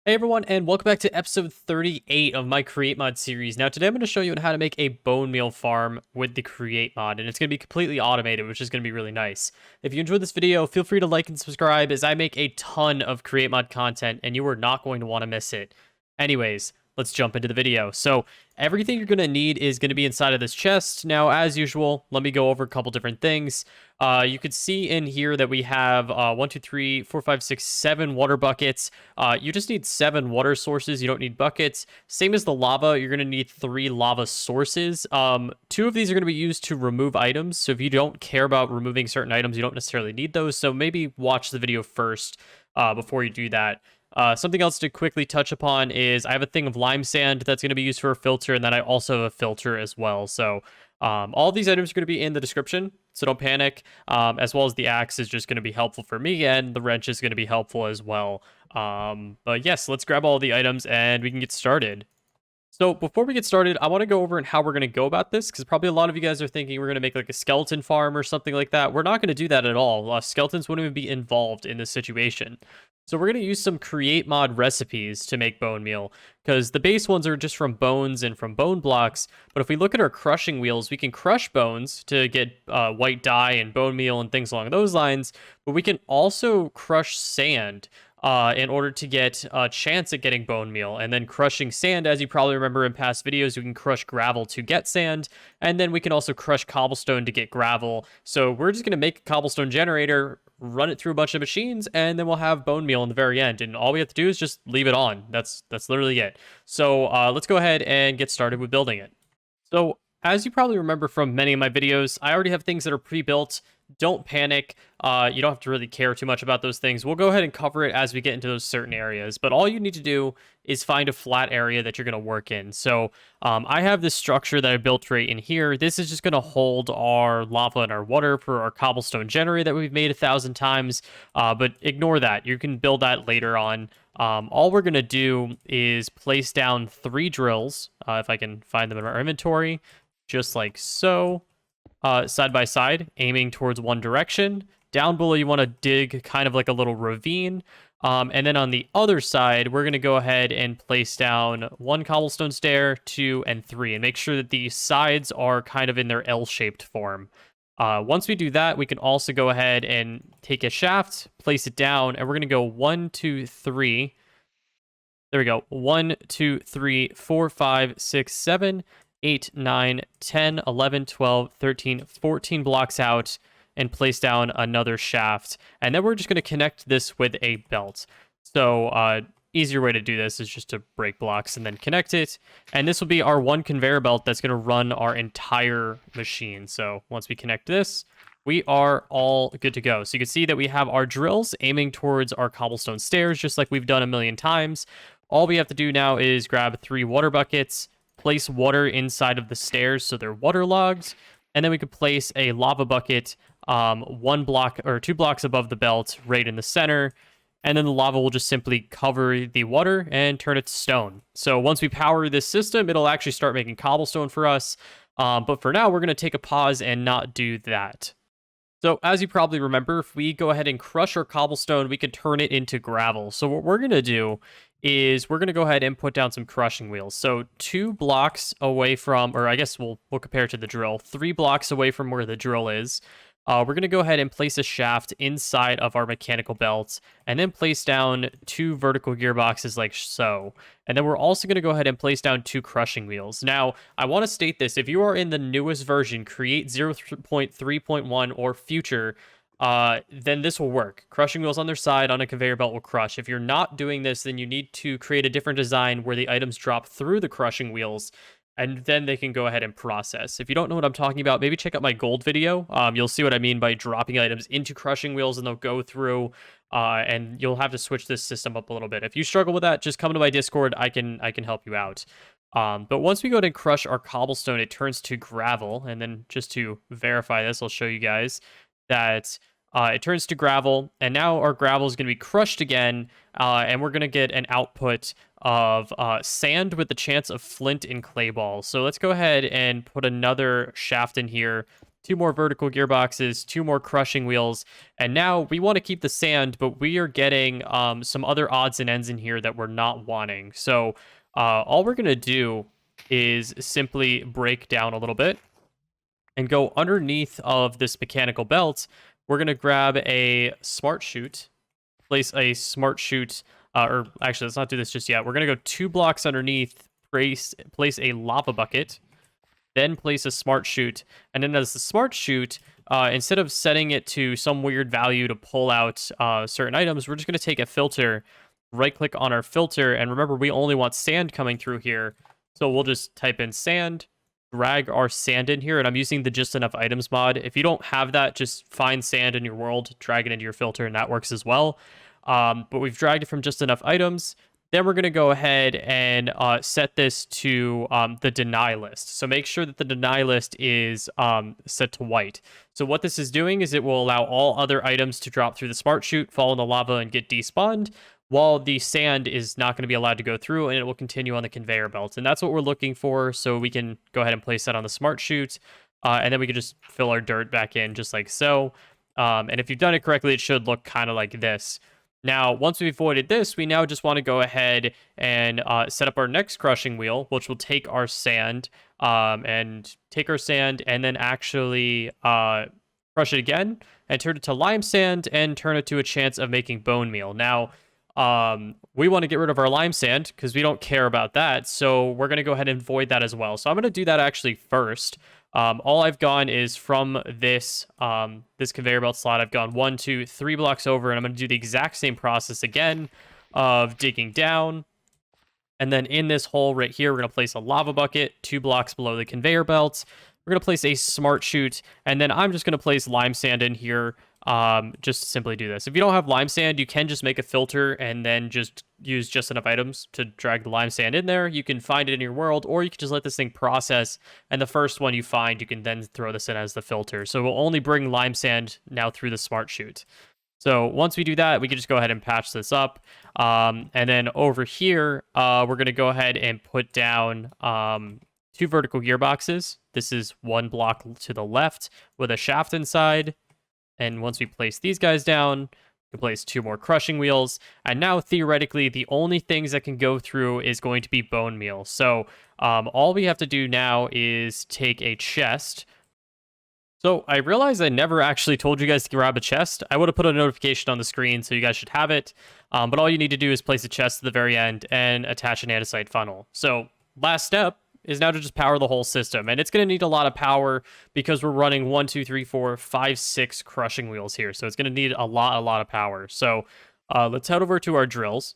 Hey everyone, and welcome back to episode 38 of my Create Mod series. Now, today I'm going to show you how to make a bone meal farm with the Create Mod, and it's going to be completely automated, which is going to be really nice. If you enjoyed this video, feel free to like and subscribe, as I make a ton of Create Mod content, and you are not going to want to miss it. Anyways, let's jump into the video. So, everything you're going to need is going to be inside of this chest. Now, as usual, let me go over a couple different things. You could see in here that we have 1, 2, 3, 4, 5, 6, 7 water buckets. You just need 7 water sources. You don't need buckets. Same as the lava, you're going to need 3 lava sources. 2 of these are going to be used to remove items. So if you don't care about removing certain items, you don't necessarily need those. So maybe watch the video first before you do that. Something else to quickly touch upon is I have a thing of lime sand that's going to be used for a filter, and then I also have a filter as well. So all these items are going to be in the description, so don't panic. As well as the axe is just going to be helpful for me, and the wrench is going to be helpful as well. But yes, let's grab all the items and we can get started. So before we get started, I want to go over and how we're going to go about this, because probably a lot of you guys are thinking we're going to make like a skeleton farm or something like that. We're not going to do that at all. Skeletons wouldn't even be involved in this situation. So we're going to use some create mod recipes to make bone meal, because the base ones are just from bones and from bone blocks. But if we look at our crushing wheels, we can crush bones to get white dye and bone meal and things along those lines. But we can also crush sand in order to get a chance at getting bone meal. And then crushing sand, as you probably remember in past videos, we can crush gravel to get sand. And then we can also crush cobblestone to get gravel. So we're just going to make a cobblestone generator, run it through a bunch of machines, and then we'll have bone meal in the very end. And all we have to do is just leave it on. That's literally it. So let's go ahead and get started with building it. So as you probably remember from many of my videos, I already have things that are pre-built. Don't panic. You don't have to really care too much about those things. We'll go ahead and cover it as we get into those certain areas. But all you need to do is find a flat area that you're going to work in. So I have this structure that I built right in here. This is just going to hold our lava and our water for our cobblestone generator that we've made 1,000 times. But ignore that. You can build that later on. All we're going to do is place down 3 drills, if I can find them in our inventory, just like so. Side by side, aiming towards one direction. Down below, you want to dig kind of like a little ravine. And then on the other side, we're going to go ahead and place down 1 cobblestone stair, 2, and 3, and make sure that the sides are kind of in their L-shaped form. Once we do that, we can also go ahead and take a shaft, place it down, and we're going to go 1, 2, 3. There we go. 1, 2, 3, 4, 5, 6, 7, 8, 9, 10, 11, 12, 13, 14 blocks out and place down another shaft. And then we're just going to connect this with a belt. So easier way to do this is just to break blocks and then connect it. And this will be our 1 conveyor belt that's going to run our entire machine. So once we connect this, we are all good to go. So you can see that we have our drills aiming towards our cobblestone stairs, just like we've done a million times. All we have to do now is grab 3 water buckets, place water inside of the stairs so they're waterlogged, and then we could place a lava bucket 1 block or 2 blocks above the belt right in the center, and then the lava will just simply cover the water and turn it to stone. So once we power this system, it'll actually start making cobblestone for us, but for now we're going to take a pause and not do that. So as you probably remember, if we go ahead and crush our cobblestone, we can turn it into gravel. So what we're going to do is we're going to go ahead and put down some crushing wheels. So 2 blocks away from, or I guess we'll compare it to the drill, 3 blocks away from where the drill is, we're going to go ahead and place a shaft inside of our mechanical belt, and then place down 2 vertical gearboxes like so. And then we're also going to go ahead and place down 2 crushing wheels. Now, I want to state this. If you are in the newest version, Create 0.3.1 or future, then this will work. Crushing wheels on their side on a conveyor belt will crush. If you're not doing this, then you need to create a different design where the items drop through the crushing wheels, and then they can go ahead and process. If you don't know what I'm talking about, maybe check out my gold video. You'll see what I mean by dropping items into crushing wheels, and they'll go through, and you'll have to switch this system up a little bit. If you struggle with that, just come to my Discord. I can help you out. But once we go ahead and crush our cobblestone, it turns to gravel. And then just to verify this, I'll show you guys that it turns to gravel, and now our gravel is going to be crushed again, and we're going to get an output of sand with the chance of flint and clay balls. So let's go ahead and put another shaft in here, 2 more vertical gearboxes, 2 more crushing wheels, and now we want to keep the sand, but we are getting some other odds and ends in here that we're not wanting. So all we're going to do is simply break down a little bit and go underneath of this mechanical belt. We're going to grab a smart chute, place a smart chute, or actually, let's not do this just yet. We're going to go 2 blocks underneath, place a lava bucket, then place a smart chute. And then as the smart chute, instead of setting it to some weird value to pull out certain items, we're just going to take a filter, right click on our filter. And remember, we only want sand coming through here. So we'll just type in sand, drag our sand in here. And I'm using the just enough items mod. If you don't have that, just find sand in your world, drag it into your filter, and that works as well. But we've dragged it from just enough items. Then we're going to go ahead and set this to the deny list. So make sure that the deny list is set to white. So what this is doing is it will allow all other items to drop through the smart chute, fall in the lava, and get despawned, while the sand is not going to be allowed to go through, and it will continue on the conveyor belt. And that's what we're looking for, so we can go ahead and place that on the smart chute, and then we can just fill our dirt back in just like so. And if you've done it correctly, it should look kind of like this. Now, once we've avoided this, we now just want to go ahead and set up our next crushing wheel, which will take our sand and then actually crush it again and turn it to lime sand and turn it to a chance of making bone meal. Now, we want to get rid of our lime sand because we don't care about that. So we're going to go ahead and void that as well. So I'm going to do that actually first. All I've gone is from this this conveyor belt slot. I've gone 1, 2, 3 blocks over, and I'm going to do the exact same process again of digging down. And then in this hole right here, we're going to place a lava bucket 2 blocks below the conveyor belt. We're going to place a smart chute, and then I'm just going to place lime sand in here just to simply do this. If you don't have lime sand, you can just make a filter and then just use just enough items to drag the lime sand in there. You can find it in your world, or you can just let this thing process, and the first one you find, you can then throw this in as the filter. So we'll only bring lime sand now through the smart chute. So once we do that, we can just go ahead and patch this up. And then over here, we're going to go ahead and put down 2 vertical gearboxes. This is 1 block to the left with a shaft inside. And once we place these guys down, we can place 2 more crushing wheels. And now, theoretically, the only things that can go through is going to be bone meal. So all we have to do now is take a chest. So I realize I never actually told you guys to grab a chest. I would have put a notification on the screen, so you guys should have it. But all you need to do is place a chest at the very end and attach an andesite funnel. So last step is now to just power the whole system. And it's going to need a lot of power because we're running 1, 2, 3, 4, 5, 6 crushing wheels here. So it's going to need a lot of power. So let's head over to our drills.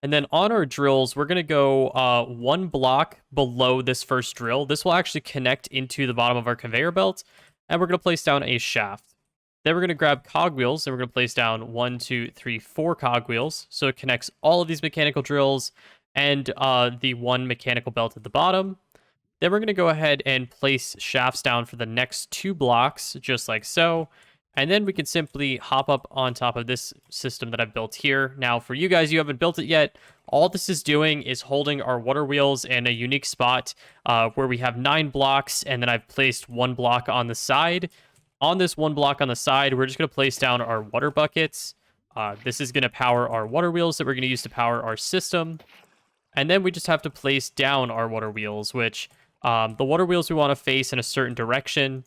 And then on our drills, we're going to go 1 block below this first drill. This will actually connect into the bottom of our conveyor belt. And we're going to place down a shaft. Then we're going to grab cogwheels, and we're going to place down 1, 2, 3, 4 cogwheels. So it connects all of these mechanical drills and the 1 mechanical belt at the bottom. Then we're going to go ahead and place shafts down for the next 2 blocks, just like so. And then we can simply hop up on top of this system that I've built here. Now, for you guys, you haven't built it yet. All this is doing is holding our water wheels in a unique spot where we have 9 blocks, and then I've placed 1 block on the side. On this 1 block on the side, we're just going to place down our water buckets. This is going to power our water wheels that we're going to use to power our system. And then we just have to place down our water wheels, which the water wheels we want to face in a certain direction,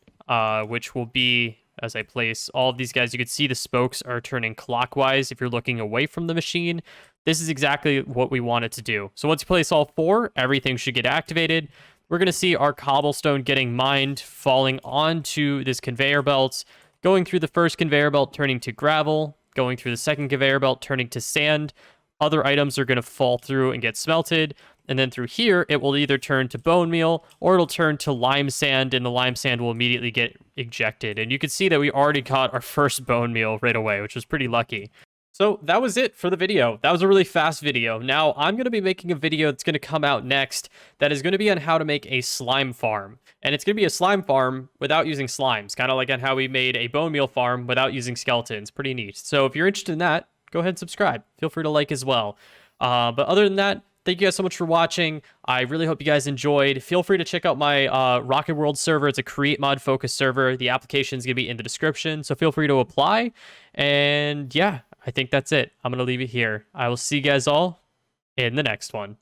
which will be, as I place all of these guys, you can see the spokes are turning clockwise if you're looking away from the machine. This is exactly what we want it to do. So once you place all 4, everything should get activated. We're going to see our cobblestone getting mined, falling onto this conveyor belt, going through the first conveyor belt, turning to gravel, going through the second conveyor belt, turning to sand. Other items are going to fall through and get smelted. And then through here, it will either turn to bone meal or it'll turn to lime sand, and the lime sand will immediately get ejected. And you can see that we already got our first bone meal right away, which was pretty lucky. So that was it for the video. That was a really fast video. Now I'm going to be making a video that's going to come out next that is going to be on how to make a slime farm. And it's going to be a slime farm without using slimes, kind of like on how we made a bone meal farm without using skeletons. Pretty neat. So if you're interested in that, go ahead and subscribe. Feel free to like as well. But other than that, thank you guys so much for watching. I really hope you guys enjoyed. Feel free to check out my Rocket World server. It's a create mod focused server. The application is going to be in the description, so feel free to apply. And yeah, I think that's it. I'm going to leave it here. I will see you guys all in the next one.